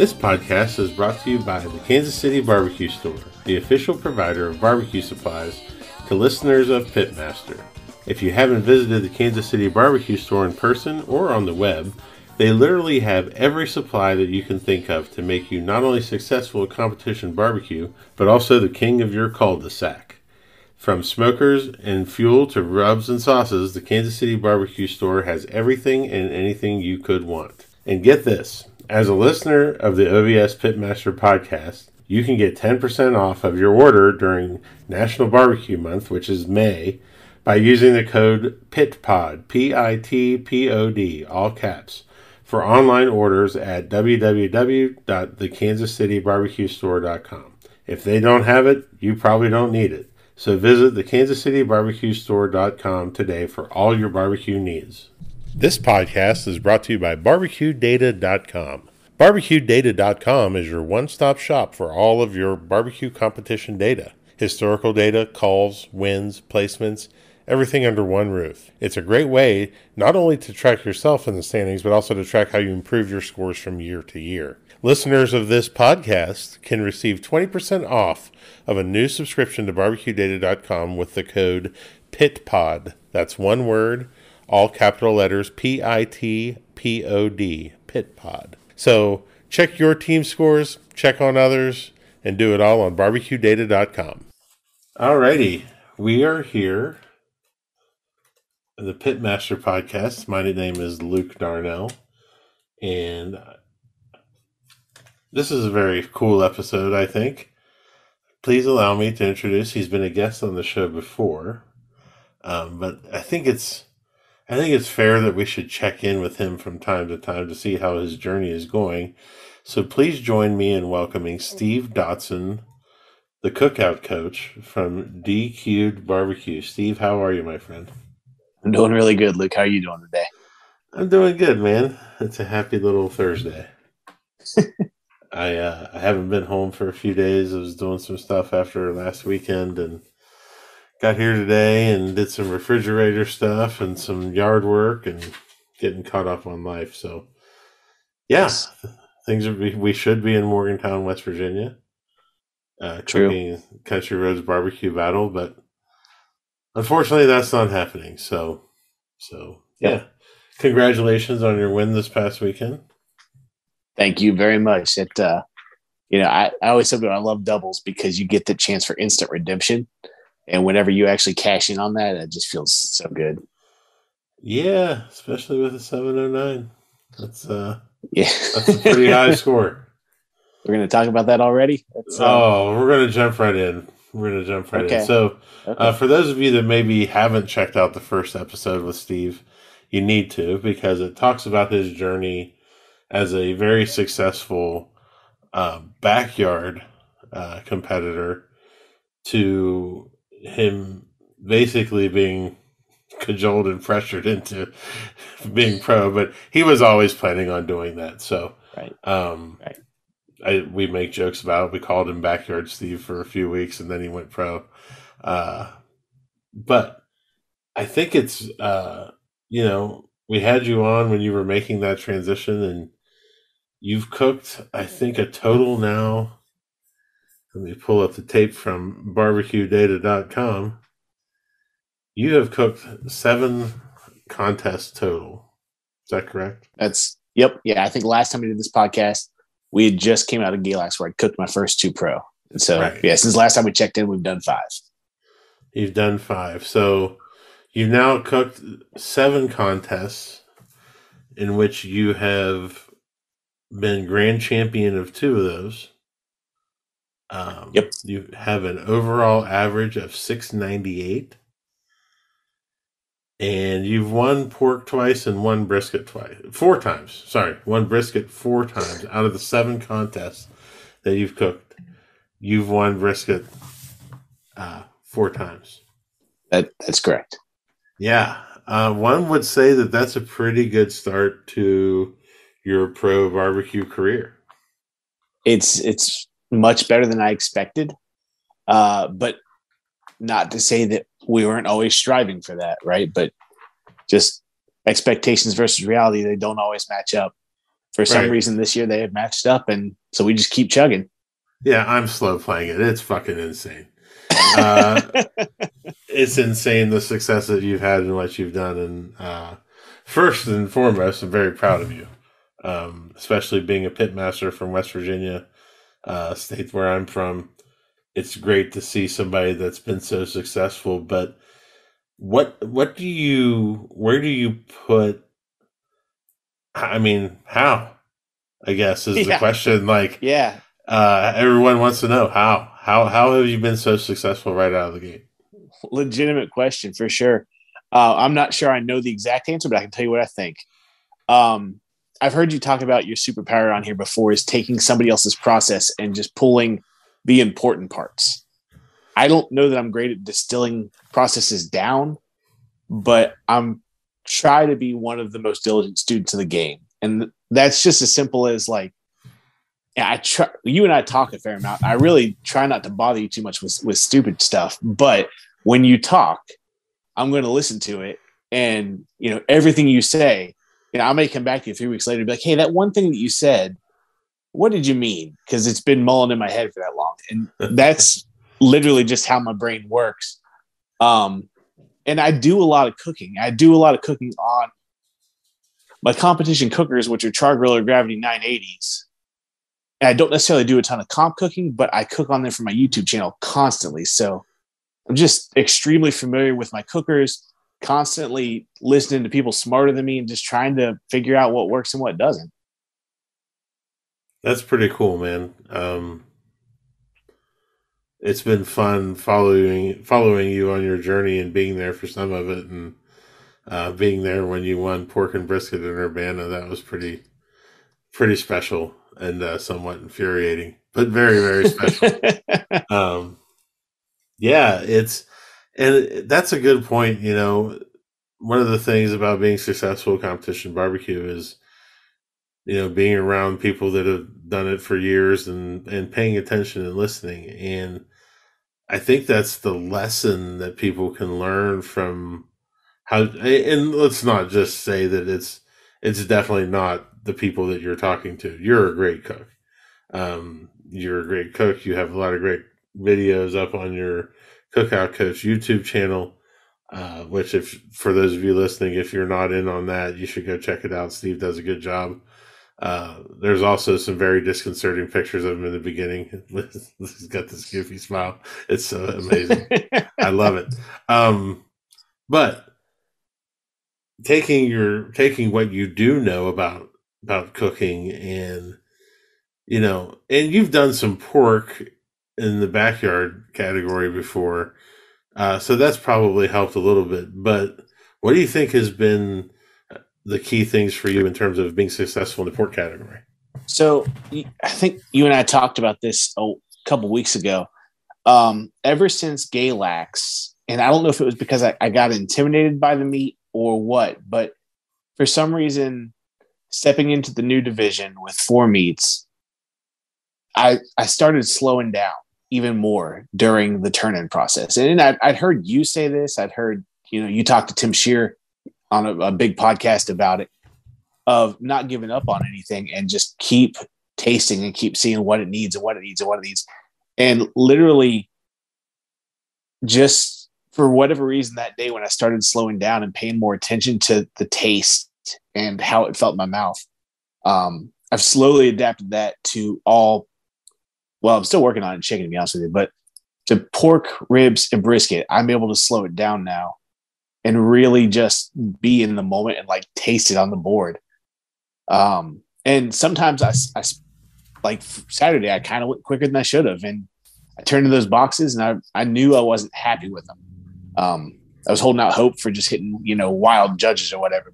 This podcast is brought to you by the Kansas City Barbecue Store, the official provider of barbecue supplies to listeners of Pitmaster. If you haven't visited the Kansas City Barbecue Store in person or on the web, they literally have every supply that you can think of to make you not only successful at competition barbecue, but also the king of your cul-de-sac. From smokers and fuel to rubs and sauces, the Kansas City Barbecue Store has everything and anything you could want. And get this, as a listener of the OVS Pitmaster podcast, you can get 10% off of your order during National Barbecue Month, which is May, by using the code PITPOD, P-I-T-P-O-D, all caps, for online orders at www.thekansascitybarbecuestore.com. If they don't have it, you probably don't need it. So visit thekansascitybarbecuestore.com today for all your barbecue needs. This podcast is brought to you by BarbecueData.com. BarbecueData.com is your one-stop shop for all of your barbecue competition data. Historical data, calls, wins, placements, everything under one roof. It's a great way not only to track yourself in the standings, but also to track how you improve your scores from year to year. Listeners of this podcast can receive 20% off of a new subscription to BarbecueData.com with the code PITPOD. That's one word, all capital letters, P-I-T-P-O-D, PITPOD. So check your team scores, check on others, and do it all on BarbecueData.com. Alrighty, we are here. The Pitmaster podcast. My name is Luke Darnell, and this is a very cool episode, I think. Please allow me to introduce. He's been a guest on the show before, but I think it's fair that we should check in with him from time to time to see how his journey is going. So please join me in welcoming Steve Dotson, the cookout coach from DQ'd Barbecue. Steve, how are you, my friend? I'm doing really good, Luke. How are you doing today? I'm doing good, man. It's a happy little Thursday. I haven't been home for a few days. I was doing some stuff after last weekend and got here today and did some refrigerator stuff and some yard work and getting caught up on life. So, yeah, things are. We should be in Morgantown, West Virginia, cooking Country Roads Barbecue Battle, but unfortunately, that's not happening. So yeah. Congratulations on your win this past weekend. Thank you very much. I always say I love doubles because you get the chance for instant redemption. And whenever you actually cash in on that, it just feels so good. Yeah, especially with a 709. That's a pretty high score. We're going to talk about that already? We're going to jump right in. in. So for those of you that maybe haven't checked out the first episode with Steve, you need to, because it talks about his journey as a very successful backyard competitor to him basically being cajoled and pressured into being pro, but he was always planning on doing that. So, we make jokes about it. We called him Backyard Steve for a few weeks, and then he went pro. But I think it's, we had you on when you were making that transition, and you've cooked, I think, a total now. Let me pull up the tape from BarbecueData.com. You have cooked 7 contests total. Is that correct? Yep. Yeah, I think last time we did this podcast, we had just came out of Galax where I cooked my first 2 pro. And so, since last time we checked in, we've done 5. You've done 5. So you've now cooked 7 contests in which you have been grand champion of 2 of those. Yep. You have an overall average of 698. And you've won pork twice and won brisket 4 times. Sorry, won brisket 4 times out of the 7 contests that you've cooked. You've won brisket 4 times. That's correct. Yeah, one would say that that's a pretty good start to your pro barbecue career. It's much better than I expected, but not to say that we weren't always striving for that, right? But just expectations versus reality, they don't always match up. for some reason this year they have matched up, and so we just keep chugging. Yeah, I'm slow playing it. It's fucking insane. It's insane the success that you've had and what you've done. And first and foremost, I'm very proud of you, especially being a pitmaster from West Virginia, state where I'm from. It's great to see somebody that's been so successful. But where do you put? I mean, how? I guess is the question. Like, everyone wants to know how have you been so successful right out of the gate? Legitimate question for sure. I'm not sure I know the exact answer, but I can tell you what I think. I've heard you talk about your superpower on here before, is taking somebody else's process and just pulling the important parts. I don't know that I'm great at distilling processes down, but I'm try to be one of the most diligent students of the game. And that's just as simple as like, I try. You and I talk a fair amount. I really try not to bother you too much with stupid stuff. But when you talk, I'm going to listen to it, and everything you say. I may come back to you 3 weeks later and be like, "Hey, that one thing that you said, what did you mean?" Because it's been mulling in my head for that long, and that's literally just how my brain works. And I do a lot of cooking. I do a lot of cooking on my competition cookers, which are Char Grill or Gravity 980s. And I don't necessarily do a ton of comp cooking, but I cook on them for my YouTube channel constantly. So I'm just extremely familiar with my cookers, constantly listening to people smarter than me and just trying to figure out what works and what doesn't. That's pretty cool, man. It's been fun following you on your journey and being there for some of it, and being there when you won Pork and Brisket in Urbana. That was pretty special and somewhat infuriating, but very, very special. And that's a good point. One of the things about being successful at competition barbecue is, being around people that have done it for years and paying attention and listening. And I think that's the lesson that people can learn from how, and let's not just say that it's definitely not the people that you're talking to. You're a great cook. You're a great cook. You have a lot of great videos up on your Cookout Coach YouTube channel, which, if for those of you listening, if you're not in on that, you should go check it out. Steve does a good job. There's also some very disconcerting pictures of him in the beginning. He's got this goofy smile. It's so amazing. I love it. But taking what you do know about cooking, and and you've done some pork in the backyard category before, so that's probably helped a little bit. But what do you think has been the key things for you in terms of being successful in the pork category? So I think you and I talked about this a couple weeks ago. Ever since Galax, and I don't know if it was because I got intimidated by the meat or what, but for some reason, stepping into the new division with 4 meats, I started slowing down even more during the turn-in process. And I'd heard you say this. I'd heard, you talked to Tim Shear on a big podcast about it, of not giving up on anything and just keep tasting and keep seeing what it needs and what it needs and what it needs. And literally just for whatever reason that day when I started slowing down and paying more attention to the taste and how it felt in my mouth, I've slowly adapted that to I'm still working on chicken, to be honest with you, but to pork, ribs, and brisket, I'm able to slow it down now and really just be in the moment and like taste it on the board. And sometimes I like Saturday, I kind of went quicker than I should have. And I turned to those boxes and I knew I wasn't happy with them. I was holding out hope for just hitting, wild judges or whatever,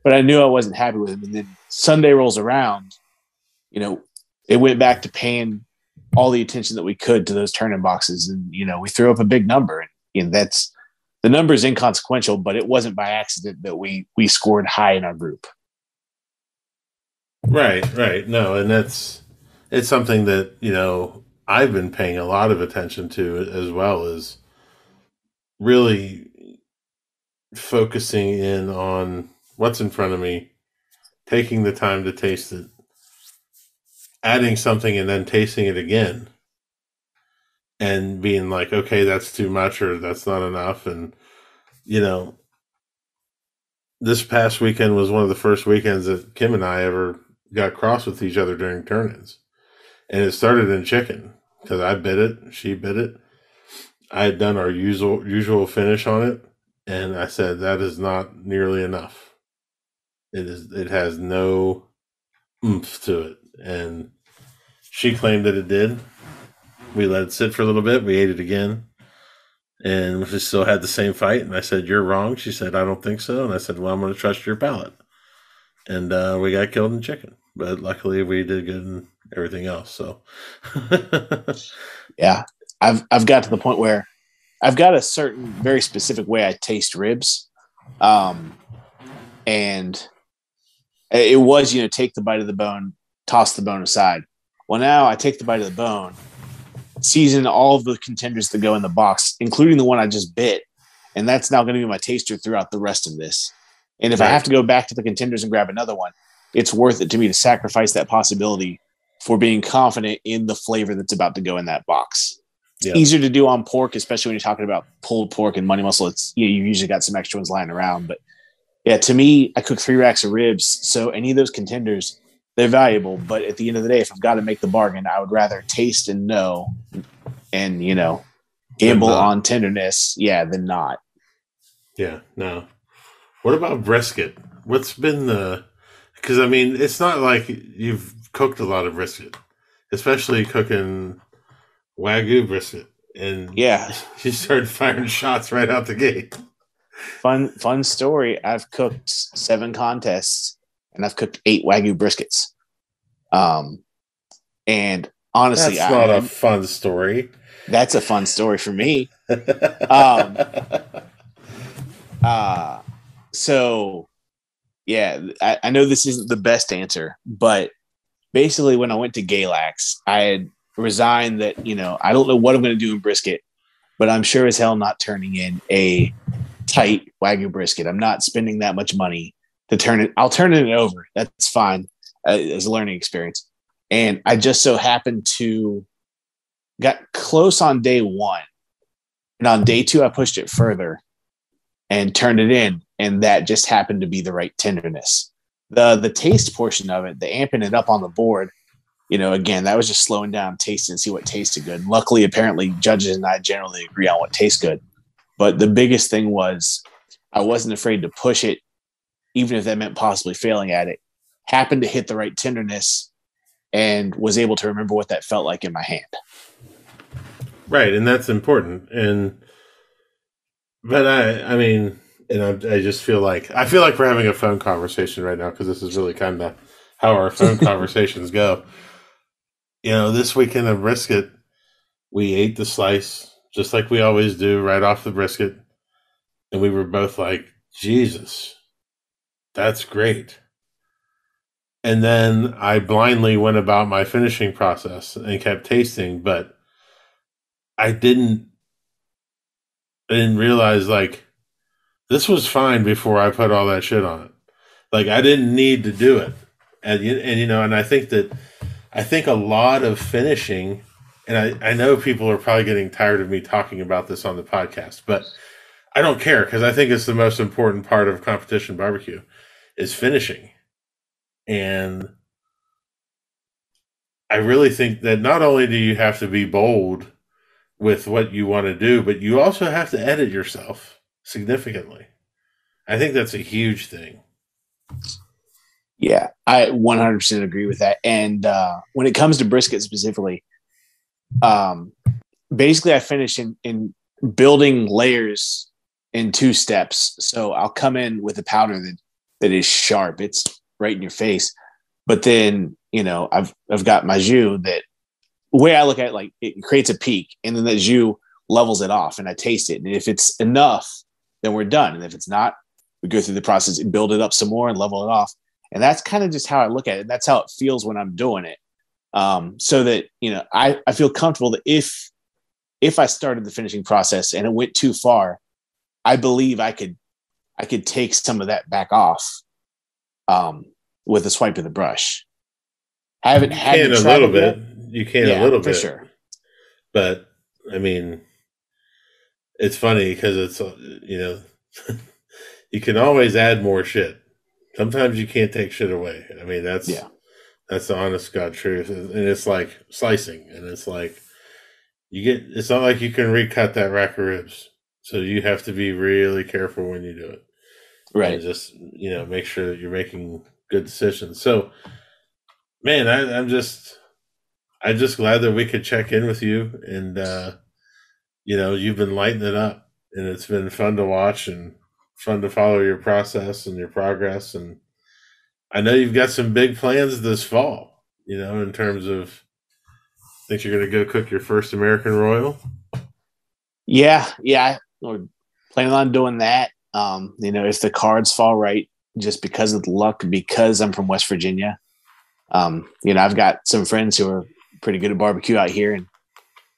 but I knew I wasn't happy with them. And then Sunday rolls around, it went back to paying all the attention that we could to those turn-in boxes. And, we threw up a big number, and that's, the number is inconsequential, but it wasn't by accident that we scored high in our group. Right. No, and it's something that, I've been paying a lot of attention to, as well as really focusing in on what's in front of me taking the time to taste it, adding something and then tasting it again and being like, okay, that's too much or that's not enough. And, you know, this past weekend was one of the first weekends that Kim and I ever got cross with each other during turn-ins. And it started in chicken because I bit it, she bit it. I had done our usual finish on it, and I said that is not nearly enough. It has no oomph to it, and she claimed that it did. We let it sit for a little bit. We ate it again, and we still had the same fight. And I said, "You're wrong." She said, "I don't think so." And I said, "Well, I'm going to trust your palate." And we got killed in chicken, but luckily we did good in everything else. So, yeah, I've got to the point where I've got a certain very specific way I taste ribs, and it was take the bite of the bone, toss the bone aside. Well, now I take the bite of the bone, season all of the contenders that go in the box, including the one I just bit, and that's now going to be my taster throughout the rest of this. And if I have to go back to the contenders and grab another one, it's worth it to me to sacrifice that possibility for being confident in the flavor that's about to go in that box. It's easier to do on pork, especially when you're talking about pulled pork and money muscle. It's you've usually got some extra ones lying around. But yeah, to me, I cook 3 racks of ribs. So any of those contenders, they're valuable. But at the end of the day, if I've got to make the bargain, I would rather taste and know and, gamble on tenderness, than not. Yeah, no. What about brisket? What's been because I mean, it's not like you've cooked a lot of brisket, especially cooking Wagyu brisket. And you started firing shots right out the gate. Fun story. I've cooked 7 contests and I've cooked 8 Wagyu briskets. And honestly, that's not a fun story. That's a fun story for me. So yeah, I know this isn't the best answer, but basically when I went to Galax, I had resigned that, I don't know what I'm going to do in brisket, but I'm sure as hell not turning in a tight Wagyu brisket. I'm not spending that much money to turn it. I'll turn it over. That's fine as a learning experience. And I just so happened to got close on day 1. And on day 2, I pushed it further and turned it in. And that just happened to be the right tenderness. The taste portion of it, the amping it up on the board, again, that was just slowing down, tasting and see what tasted good. And luckily, apparently, judges and I generally agree on what tastes good. But the biggest thing was I wasn't afraid to push it, even if that meant possibly failing at it. Happened to hit the right tenderness and was able to remember what that felt like in my hand. Right, and that's important. But I mean, and I just feel like we're having a phone conversation right now because this is really kind of how our phone conversations go. This weekend of brisket, we ate the slice just like we always do right off the brisket, and we were both like, Jesus, that's great. And then I blindly went about my finishing process and kept tasting, but I didn't realize like this was fine before I put all that shit on it. Like I didn't need to do it. And I think a lot of finishing, and I know people are probably getting tired of me talking about this on the podcast, but I don't care because I think it's the most important part of competition barbecue is finishing. And I really think that not only do you have to be bold with what you want to do, but you also have to edit yourself significantly. I think that's a huge thing. Yeah, I 100% agree with that. And when it comes to brisket specifically, basically I finish in building layers in 2 steps. So I'll come in with a powder that is sharp. It's right in your face. But then, I've got my jus that the way I look at it, like it creates a peak and then that jus levels it off and I taste it. And if it's enough, then we're done. And if it's not, we go through the process and build it up some more and level it off. And that's kind of just how I look at it. That's how it feels when I'm doing it. So that, I feel comfortable that if I started the finishing process and it went too far, I believe I could take some of that back off. with a swipe of the brush. Haven't You had can to a travel little yet. bit. You can a Yeah, little for bit. sure. But, I mean, it's funny because it's, you can always add more shit. Sometimes you can't take shit away. I mean, that's the honest God truth. And it's like slicing. And it's like, it's not like you can recut that rack of ribs. So you have to be really careful when you do it. Right. And just, make sure that you're making good decisions. So, man, I'm just glad that we could check in with you. And, you've been lighting it up. And it's been fun to watch and fun to follow your process and your progress. And I know you've got some big plans this fall, in terms of, think you're going to go cook your first American Royal? Yeah. We're planning on doing that. If the cards fall right, just because of the luck, because I'm from West Virginia. I've got some friends who are pretty good at barbecue out here,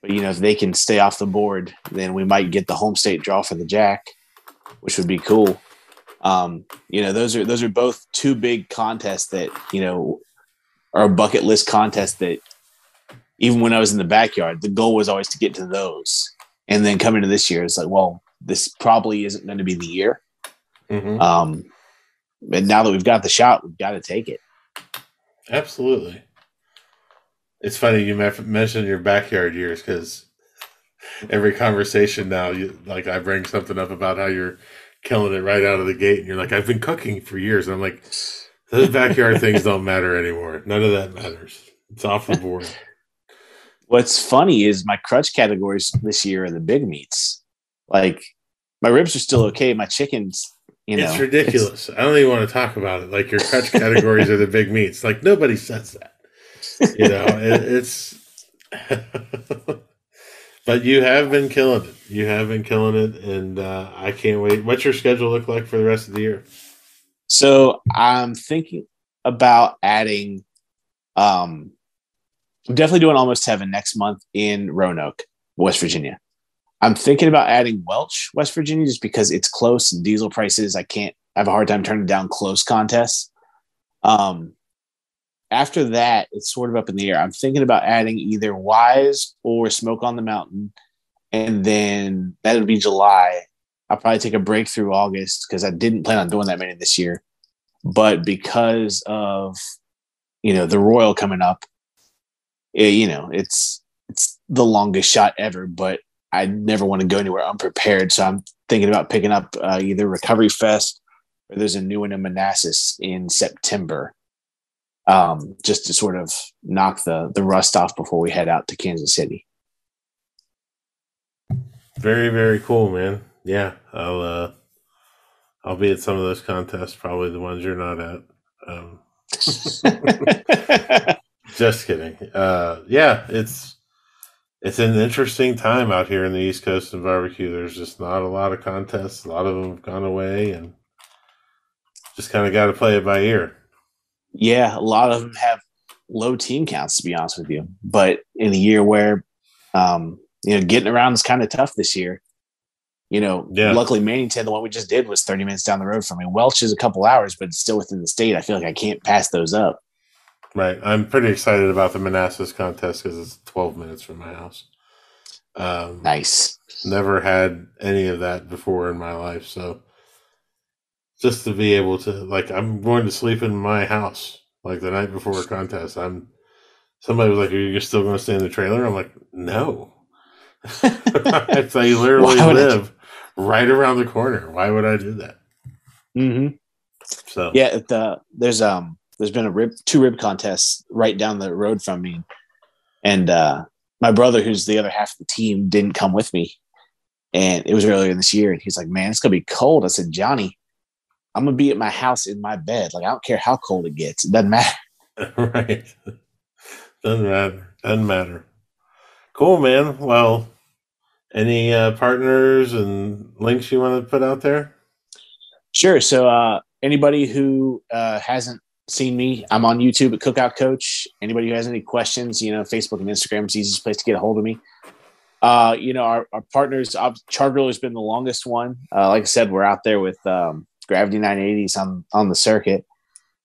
but if they can stay off the board, then we might get the home state draw for the Jack, which would be cool. Those are both two big contests that are bucket list contests that even when I was in the backyard, the goal was always to get to those. And then coming to this year, it's like, well, this probably isn't going to be the year. Mm-hmm. But now that we've got the shot, we've got to take it. Absolutely. It's funny you mentioned your backyard years because every conversation now, I bring something up about how you're killing it right out of the gate, and you're like, I've been cooking for years. And I'm like, those backyard things don't matter anymore. None of that matters. It's off the board. What's funny is my crutch categories this year are the big meats. Like, my ribs are still okay. My chickens, it's ridiculous. I don't even want to talk about it. Like, your crutch categories are the big meats. Like, nobody says that. It's. But you have been killing it. You have been killing it, and I can't wait. What's your schedule look like for the rest of the year? So I'm thinking about adding. I'm definitely doing Almost Heaven next month in Roanoke, West Virginia. I'm thinking about adding Welch, West Virginia, just because it's close and diesel prices. I have a hard time turning down close contests. After that, it's sort of up in the air. I'm thinking about adding either Wise or Smoke on the Mountain. And then that would be July. I'll probably take a break through August because I didn't plan on doing that many this year. But because of, the Royal coming up, it's the longest shot ever, but I never want to go anywhere unprepared. So I'm thinking about picking up either Recovery Fest or there's a new one in Manassas in September. Just to sort of knock the rust off before we head out to Kansas City. Very, very cool, man. Yeah, I'll be at some of those contests, probably the ones you're not at. Just kidding. Yeah, it's an interesting time out here in the East Coast in barbecue. There's just not a lot of contests. A lot of them have gone away, and just kind of got to play it by ear. Yeah, a lot of them have low team counts, to be honest with you. But in a year where, getting around is kind of tough this year. Luckily Mannington, the one we just did, was 30 minutes down the road from me. Welch is a couple hours, but it's still within the state. I feel like I can't pass those up. Right. I'm pretty excited about the Manassas contest because it's 12 minutes from my house. Nice. Never had any of that before in my life, so just to be able to, I'm going to sleep in my house, the night before a contest. Somebody was like, are you still going to stay in the trailer? I'm like, no. I literally live right around the corner. Why would I do that? Mm-hmm. So yeah, there's been two rib contests right down the road from me. And my brother, who's the other half of the team, didn't come with me. And it was earlier this year. And he's like, man, it's going to be cold. I said, Johnny, I'm going to be at my house in my bed. I don't care how cold it gets. It doesn't matter. Right. Doesn't matter. Cool, man. Well, any partners and links you want to put out there? Sure. So anybody who hasn't seen me, I'm on YouTube at Cookout Coach. Anybody who has any questions, Facebook and Instagram is the easiest place to get a hold of me. Our partners, Chargrill has been the longest one. Like I said, we're out there with Gravity 980s on the circuit.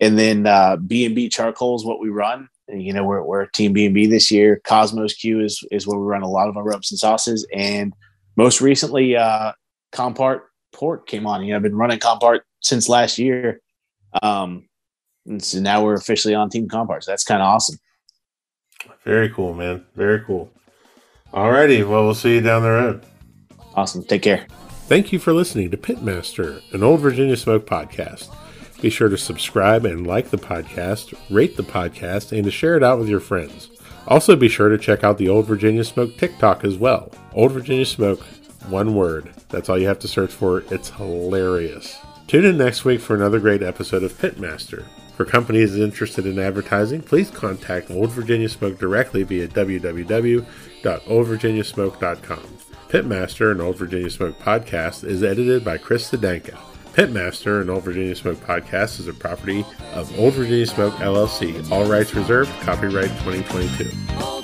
And then B&B charcoal is what we run. You know, we're Team B&B this year. Cosmos Q is where we run a lot of our rubs and sauces. And most recently, Compart Pork came on. You know, I've been running Compart since last year. And so now we're officially on Team Compart. So that's kind of awesome. Very cool, man. Very cool. All righty. Well, we'll see you down the road. Awesome. Take care. Thank you for listening to Pitmaster, an Old Virginia Smoke podcast. Be sure to subscribe and like the podcast, rate the podcast, and to share it out with your friends. Also be sure to check out the Old Virginia Smoke TikTok as well. Old Virginia Smoke, one word. That's all you have to search for. It's hilarious. Tune in next week for another great episode of Pitmaster. For companies interested in advertising, please contact Old Virginia Smoke directly via www.oldvirginiasmoke.com. Pitmaster, an Old Virginia Smoke podcast, is edited by Chris Sedanka. Pitmaster, an Old Virginia Smoke podcast, is a property of Old Virginia Smoke, LLC. All rights reserved. Copyright 2022.